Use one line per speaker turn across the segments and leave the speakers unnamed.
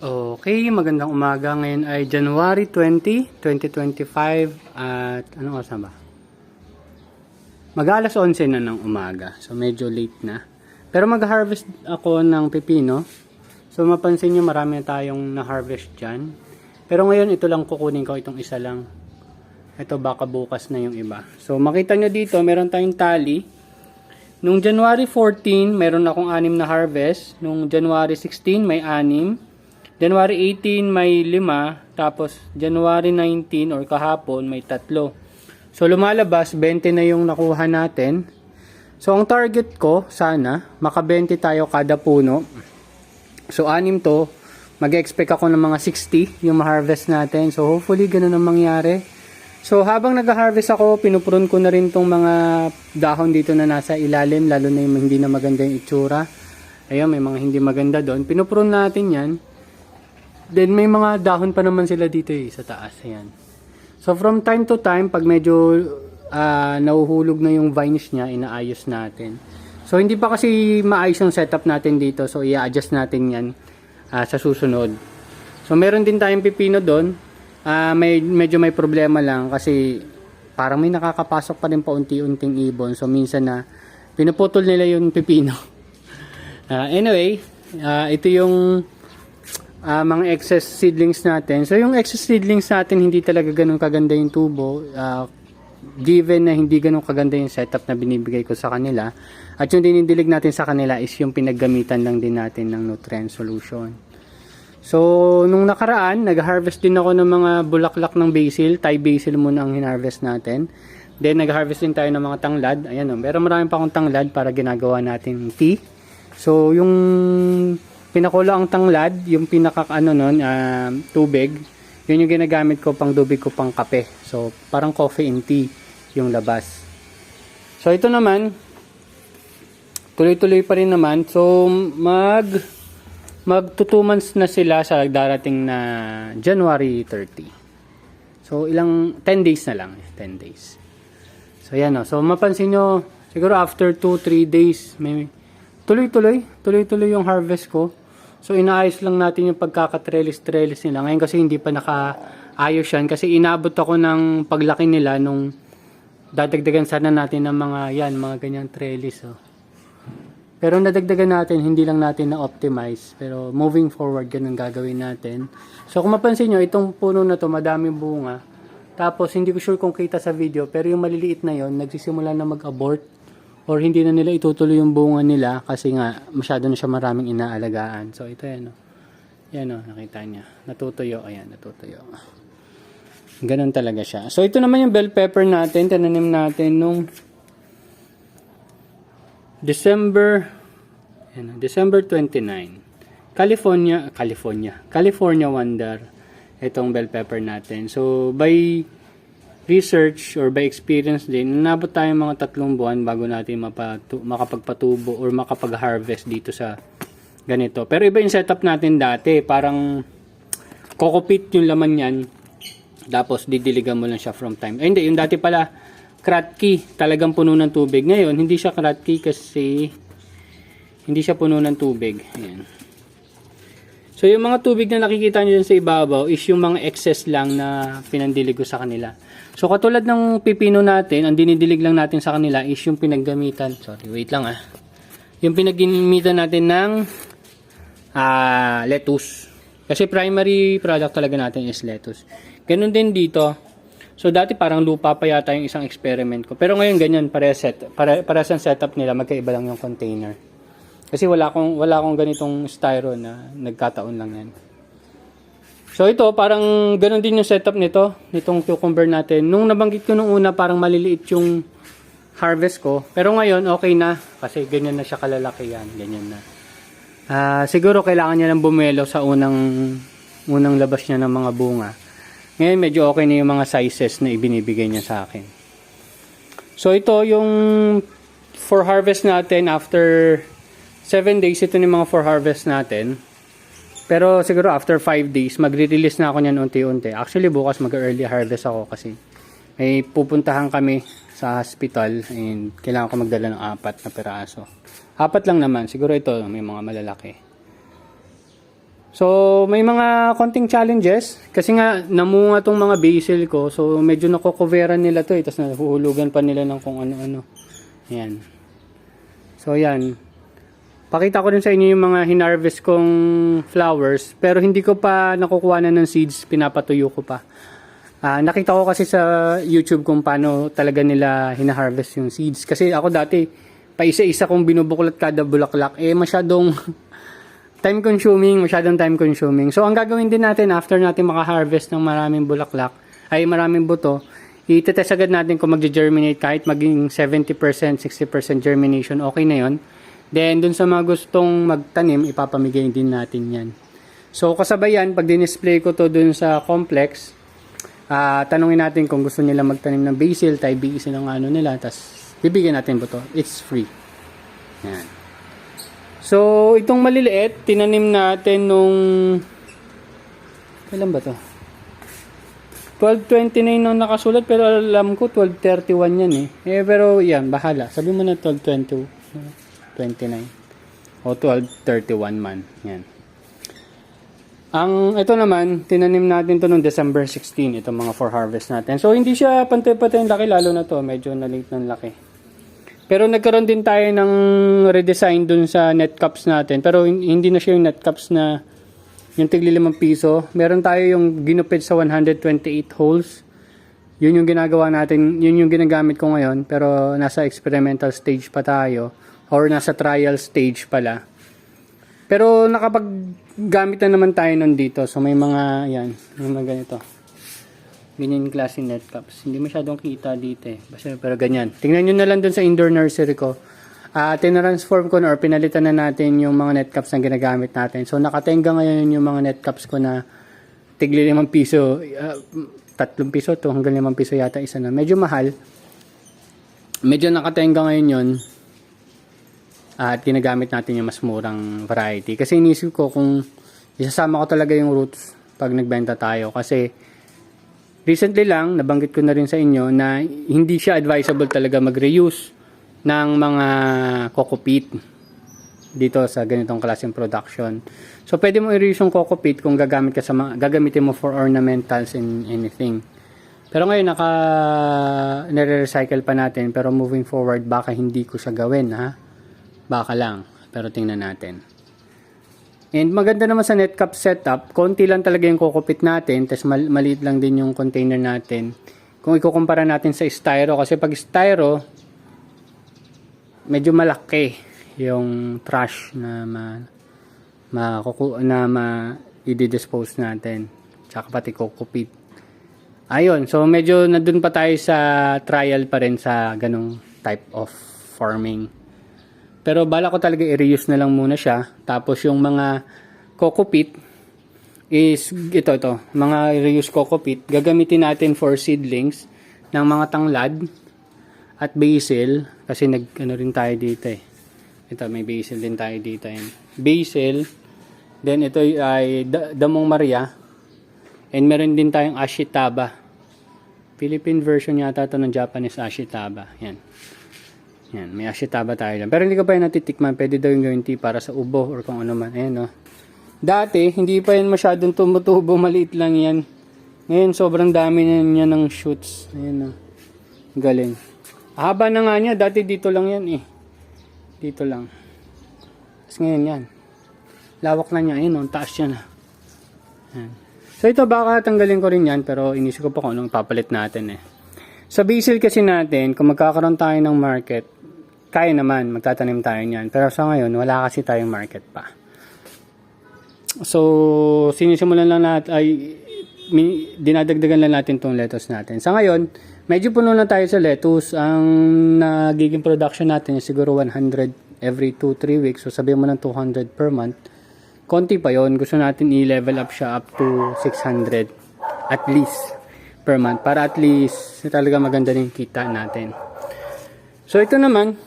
Okay, magandang umaga. Ngayon ay January 20, 2025 at anong oras na ba? Mag-alas 11 na ng umaga. So medyo late na. Pero mag-harvest ako ng pepino. So mapansin nyo marami na tayong na-harvest dyan. Pero ngayon ito lang kukunin ko, itong isa lang. Ito baka bukas na yung iba. So makita nyo dito meron tayong tally. Nung January 14 meron akong 6 na harvest. Nung January 16 may 6. January 18 may 5, tapos January 19 or kahapon may 3. So lumalabas 20 na yung nakuha natin. So ang target ko sana maka 20 tayo kada puno. So 6 to, mag-expect ako ng mga 60 yung ma-harvest natin. So hopefully ganun ang mangyari. So habang nag-harvest ako, pinuprune ko na rin tong mga dahon dito na nasa ilalim, lalo na yung hindi na maganda yung itsura. Ayun, may mga hindi maganda doon. Pinuprune natin yan. Then may mga dahon pa naman sila dito sa taas. Ayan. So from time to time, pag medyo nahuhulog na yung vines niya, inaayos natin. So hindi pa kasi maayos yung setup natin dito. So i-adjust natin yan sa susunod. So meron din tayong pipino doon. Medyo may problema lang kasi parang may nakakapasok pa rin paunti-unting ibon. So minsan na pinuputol nila yung pipino. Anyway, ito yung mga excess seedlings natin. So yung excess seedlings natin hindi talaga ganun kaganda yung tubo, given na hindi ganun kaganda yung setup na binibigay ko sa kanila. At yung dinidilig natin sa kanila is yung pinaggamitan lang din natin ng nutrient solution. So nung nakaraan nag-harvest din ako ng mga bulaklak ng basil. Thai basil muna ang hinarvest natin. Then nag-harvest din tayo ng mga tanglad. Ayan o, pero marami pa akong tanglad para ginagawa natin tea. So yung pinakulo ang tanglad, yung tubig, yun yung ginagamit ko pang tubig ko pang kape. So, parang coffee and tea yung labas. So, ito naman, tuloy-tuloy pa rin naman. So, mag 2 months na sila sa darating na January 30. So, 10 days na lang. 10 days. So, yan o. So, mapansin nyo, siguro after 2-3 days, may tuloy-tuloy yung harvest ko. So inaayos lang natin yung pagkakatrelis-trelis nila. Ngayon kasi hindi pa nakaayos yan kasi inabot ako ng paglaki nila nung dadagdagan sana natin ng mga ganyang trellis. Oh. Pero nadagdagan natin, hindi lang natin na-optimize. Pero moving forward, ganun gagawin natin. So kung mapansin nyo, itong puno na to madaming bunga. Tapos hindi ko sure kung kita sa video, pero yung maliliit na yon nagsisimula na mag-abort. Or hindi na nila itutuloy yung bunga nila kasi nga masyado na siya maraming inaalagaan. So ito yan o. Yan o, nakita niya. Natutuyo. Ayan, natutuyo. Ganun talaga siya. So ito naman yung bell pepper natin. Tinanim natin nung December 29. California Wonder. Itong bell pepper natin. So by research or by experience din, nabot tayo mga 3 buwan bago natin makapagpatubo or makapag-harvest dito sa ganito. Pero iba yung setup natin dati. Parang kokopit yung laman yan. Tapos didiligan mo lang siya from time. Hindi, yung dati pala kratky, talagang puno ng tubig. Ngayon, hindi siya kratky kasi hindi siya puno ng tubig. Ayan. So yung mga tubig na nakikita nyo dyan sa ibabaw is yung mga excess lang na pinandilig ko sa kanila. So katulad ng pipino natin, ang dinidilig lang natin sa kanila is yung pinaggamitan. Sorry, wait lang yung pinaggamitan natin ng lettuce. Kasi primary product talaga natin is lettuce. Ganun din dito. So dati parang lupa pa yata yung isang experiment ko. Pero ngayon ganyan, para sa setup nila, magkaiba lang yung container. Kasi wala akong ganitong styro na nagkataon lang yan. So ito, parang ganun din yung setup nitong cucumber natin. Nung nabanggit ko nung una, parang maliliit yung harvest ko. Pero ngayon, okay na. Kasi ganyan na siya kalalaki yan. Ganyan na. Siguro kailangan niya lang bumelo sa unang labas niya ng mga bunga. Ngayon, medyo okay na yung mga sizes na ibinibigay niya sa akin. So ito, yung for harvest natin after 7 days, ito yung mga for harvest natin. Pero siguro after 5 days, magre-release na ako niyan unti-unti. Actually, bukas mag-early harvest ako kasi may pupuntahan kami sa hospital and kailangan ko magdala ng 4 na piraso. 4 lang naman. Siguro ito, may mga malalaki. So, may mga konting challenges. Kasi nga, namunga tong mga basil ko. So, medyo nakocoveran nila to. Tapos nahuhulugan pa nila ng kung ano-ano. Ayan. So, ayan. Pakita ko rin sa inyo yung mga hinarvest kong flowers. Pero hindi ko pa nakukuha na ng seeds. Pinapatuyo ko pa. Nakita ko kasi sa YouTube kung paano talaga nila hinaharvest yung seeds. Kasi ako dati, pa isa-isa kong binubuklat kada bulaklak. Masyadong masyadong time consuming. So, ang gagawin din natin after natin makaharvest ng maraming bulaklak, ay maraming buto, itetest agad natin kung mag-germinate kahit maging 70%, 60% germination, okay na yon. Then, dun sa mga gustong magtanim, ipapamigay din natin yan. So, kasabay yan, pag din-display ko to dun sa complex, tanungin natin kung gusto nila magtanim ng basil, Thai basil ng ano nila, tas bibigyan natin buto. It's free. Yan. So, itong maliliit, tinanim natin nung, kailan ba to? 1229 nung nakasulat, pero alam ko 1231 yan pero yan, bahala. Sabi mo na 1229 o 1231 man. Yan. Ito naman, tinanim natin to nung December 16, itong mga for harvest natin. So, hindi siya pantay-pantay laki, lalo na to, medyo na-late ng laki. Pero nagkaroon din tayo ng redesign dun sa net cups natin. Pero hindi na siya yung net cups na yung tigli 5 piso. Meron tayo yung ginupit sa 128 holes. Yun yung ginagawa natin. Yun yung ginagamit ko ngayon. Pero nasa experimental stage pa tayo. Or nasa trial stage pala. Pero nakapaggamit na naman tayo nun dito. So may mga, yan, may mga ganito. Ganyan yung klase net cups. Hindi masyadong kita dito Basta, pero ganyan. Tingnan nyo na lang dun sa indoor nursery ko. Tinransform ko na or pinalitan na natin yung mga net cups na ginagamit natin. So nakatenga ngayon yung mga net cups ko na tigli 5 piso. 3 piso to hanggang 5 piso yata isa na. Medyo mahal. Medyo nakatenga ngayon yun. At ginagamit natin yung mas murang variety. Kasi inisip ko kung isasama ko talaga yung roots pag nagbenta tayo. Kasi recently lang, nabanggit ko na rin sa inyo na hindi siya advisable talaga mag-reuse ng mga coco peat dito sa ganitong klaseng production. So, pwede mo i-reuse yung coco peat kung gagamit ka gagamitin mo for ornamentals and anything. Pero ngayon, nare-recycle pa natin. Pero moving forward, baka hindi ko siya gawin, Baka lang. Pero tingnan natin. And maganda naman sa net cup setup, konti lang talaga yung kukupit natin, tapos maliit lang din yung container natin. Kung ikukumpara natin sa styro, kasi pag styro, medyo malaki yung trash na i-dispose natin. Tsaka pati kukupit. Ayun, so medyo nandun pa tayo sa trial pa rin sa ganong type of farming. Pero bala ko talaga i-reuse na lang muna siya. Tapos yung mga coco peat is ito, mga reuse coco peat, gagamitin natin for seedlings ng mga tanglad at basil. Kasi rin tayo dito Ito, may basil din tayo dito. Basil. Then ito ay damong Maria. And meron din tayong ashitaba. Philippine version yata ito ng Japanese ashitaba. Yan, may ashitaba tayo lang. Pero hindi ko pa yung natitikman. Pwede daw yung gawin tea para sa ubo or kung ano man. Ayan, Dati, hindi pa yan masyadong tumutubo. Maliit lang yan. Ngayon, sobrang dami niya ng shoots. Ayan, galing. Haba na nga niya. Dati dito lang yan, Dito lang. Tapos ngayon yan. Lawak na niya. Ayan, taas yan, Ayan. So, ito baka tanggalin ko rin yan. Pero inisip ko pa kung anong papalit natin, Sa basil kasi natin, kung magkakaroon tayo ng market, kaya naman, magtatanim tayo niyan. Pero sa ngayon, wala kasi tayong market pa. So, sinisimulan lang natin, dinadagdagan lang natin itong lettuce natin. Sa ngayon, medyo puno na tayo sa lettuce. Ang nagiging production natin is siguro 100 every 2-3 weeks. So, sabihin mo ng 200 per month. Konti pa yon. Gusto natin i-level up siya up to 600 at least per month. Para at least talaga maganda rin kita natin. So, ito naman,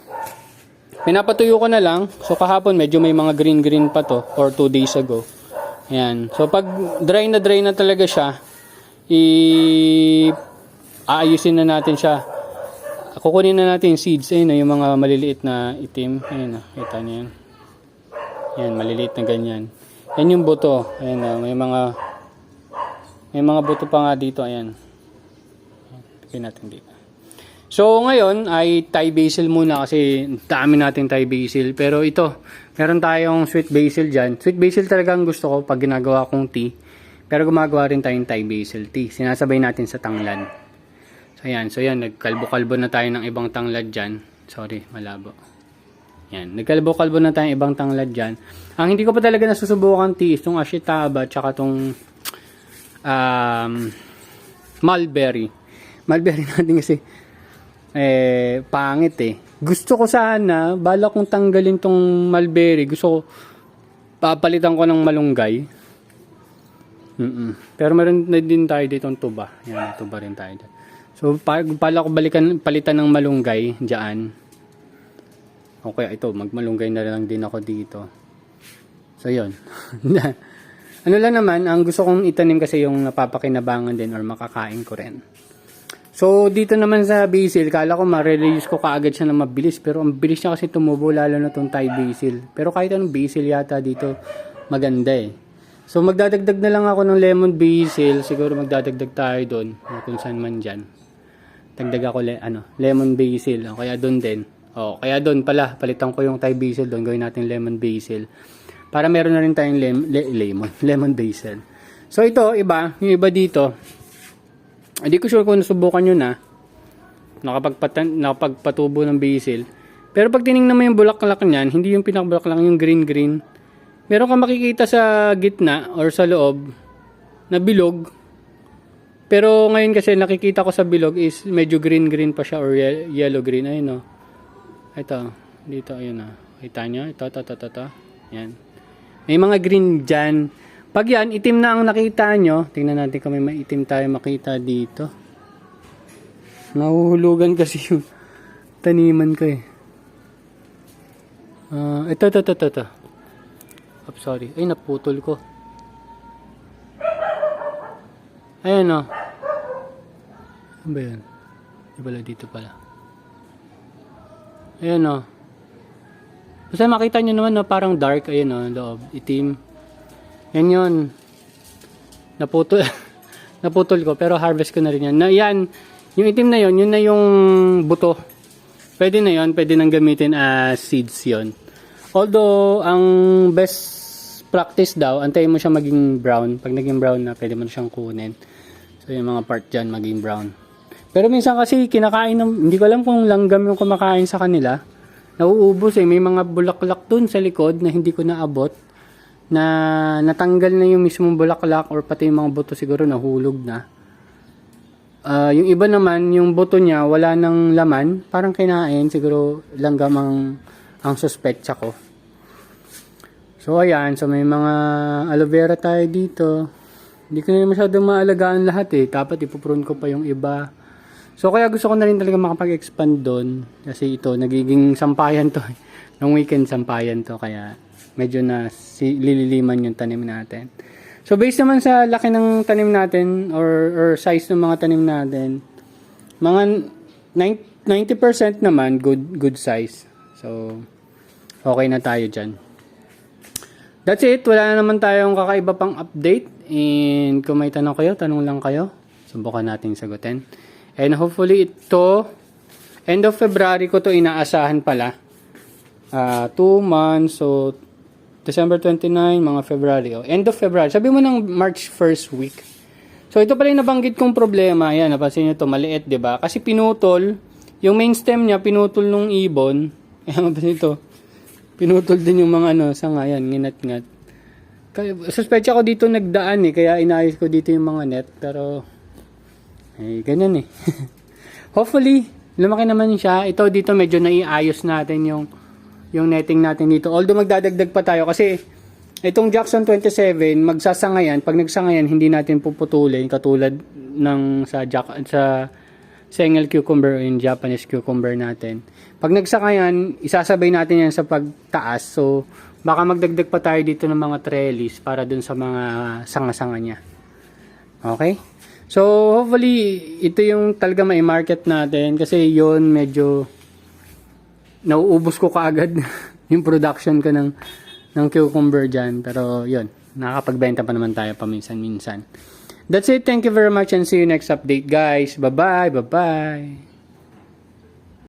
pinapatuyo ko na lang. So, kahapon medyo may mga green pa to or 2 days ago. Ayan. So, pag dry na talaga siya, aayusin na natin siya. Kukunin na natin yung seeds. Ayun yung mga maliliit na itim. Ayun kita niyo yan. Yan, maliliit na ganyan. Yan yung buto. Ayan na, may mga buto pa nga dito. Ayan. Tignan natin dito. So, ngayon ay Thai basil muna kasi dami natin Thai basil. Pero ito, meron tayong sweet basil dyan. Sweet basil talagang gusto ko pag ginagawa kong tea. Pero gumagawa rin tayong Thai basil tea. Sinasabay natin sa tanglad. So, yan. Nagkalbo-kalbo na tayo ng ibang tanglad dyan. Sorry, malabo. Yan. Nagkalbo-kalbo na tayo ng ibang tanglad dyan. Ang hindi ko pa talaga nasusubukan tea is itong ashitaba tsaka itong mulberry. Mulberry natin kasi pangit eh. Gusto ko sana, bala kong tanggalin tong mulberry. Gusto ko, papalitan ko ng malunggay. Pero meron na din tayo dito ng tuba. Yan, tuba rin tayo dyan. So, pala ko palitan ng malunggay dyan. Okay, ito, magmalunggay na lang din ako dito. So, yun. Ano lang naman, ang gusto kong itanim kasi yung napapakinabangan din or makakain ko rin. So, dito naman sa basil, kala ko ma-release ko kaagad siya na mabilis. Pero ang bilis niya kasi tumubo, lalo na itong Thai basil. Pero kahit anong basil yata dito, maganda eh. So, magdadagdag na lang ako ng lemon basil. Siguro magdadagdag tayo doon, kung saan man dyan. Dagdag ako lemon basil. O, kaya doon din. O, kaya doon pala, palitan ko yung Thai basil doon. Gawin natin lemon basil. Para meron na rin tayong lemon basil. So, ito, iba. Yung iba dito. Hindi ko sure kung nasubukan nyo na. Nakapagpatubo ng basil. Pero pag tinignan mo yung bulaklak niyan, hindi yung pinakabulaklak, yung green-green. Meron kang makikita sa gitna or sa loob na bilog. Pero ngayon kasi nakikita ko sa bilog is medyo green-green pa siya or yellow-green. Ayun o. Ito. Dito, ayun o. Kita nyo? Ito. Yan. May mga green dyan. Pag yan, itim na ang nakita nyo. Tingnan natin kung may maitim tayo makita dito. Nahuhulugan kasi yung taniman ko eh. Ito. Oops, sorry. Ay, naputol ko. Ayan o. Ano ba yan? Di pala dito pala. Ayan o. Basta makita nyo naman na parang dark. Ayan o, loob. Itim. Yan yun. Naputol. Naputol ko. Pero harvest ko na rin yan. Yan. Yung itim na yun. Yun na yung buto. Pwede na yun. Pwede nang gamitin as seeds yun. Although, ang best practice daw, antayin mo siya maging brown. Pag naging brown na, pwede mo siyang kunin. So, yung mga part dyan, maging brown. Pero minsan kasi, kinakain ng, hindi ko alam kung langgam yung kumakain sa kanila. Nauubos eh. May mga bulaklak dun sa likod na hindi ko naabot. Na natanggal na yung mismong bulaklak or pati yung mga buto siguro nahulog na. Yung iba naman, yung buto niya, wala nang laman. Parang kinain. Siguro langgam ang suspetsa ko. So, ayan. So, may mga aloe vera tayo dito. Hindi ko na masyadong maalagaan lahat eh. Dapat ipuprune ko pa yung iba. So, kaya gusto ko na rin talaga makapag-expand doon. Kasi ito, nagiging sampayan to. Nung weekend, sampayan to. Kaya, medyo na lililiman yung tanim natin. So, based naman sa laki ng tanim natin or size ng mga tanim natin, mga 90% naman good size. So, okay na tayo dyan. That's it. Wala na naman tayong kakaiba pang update. And kung may tanong kayo, tanong lang kayo. Subukan natin sagutin. And hopefully ito, end of February ko to inaasahan pala. 2 months. So, December 29, mga February. End of February. Sabi mo ng March 1st week. So, ito pala yung nabanggit kong problema. Ayan, napansin nyo ito. Maliit, diba? Kasi pinutol. Yung main stem niya, pinutol nung ibon. Ayan, napansin ito. Pinutol din yung mga sanga. Ayan, nginat-ngat. Suspetsa ko dito nagdaan eh. Kaya inayos ko dito yung mga net. Pero, ganyan eh. Hopefully, lumaki naman siya. Ito dito medyo naiayos natin yung netting natin dito. Although magdadagdag pa tayo kasi itong Jackson 27 magsasangayan. Pag nagsangayan hindi natin puputulin katulad ng sa Sengel cucumber o yung Japanese cucumber natin. Pag nagsangayan, isasabay natin yan sa pagtaas. So baka magdagdag pa tayo dito ng mga trellis para dun sa mga sanga-sanga niya. Okay? So hopefully ito yung talaga may market natin kasi yon medyo nauubos ko kaagad yung production ko ng cucumber dyan. Pero yun, Nakakapagbenta pa naman tayo paminsan-minsan. That's it. Thank you very much and see you next update, guys. Bye-bye. Bye-bye.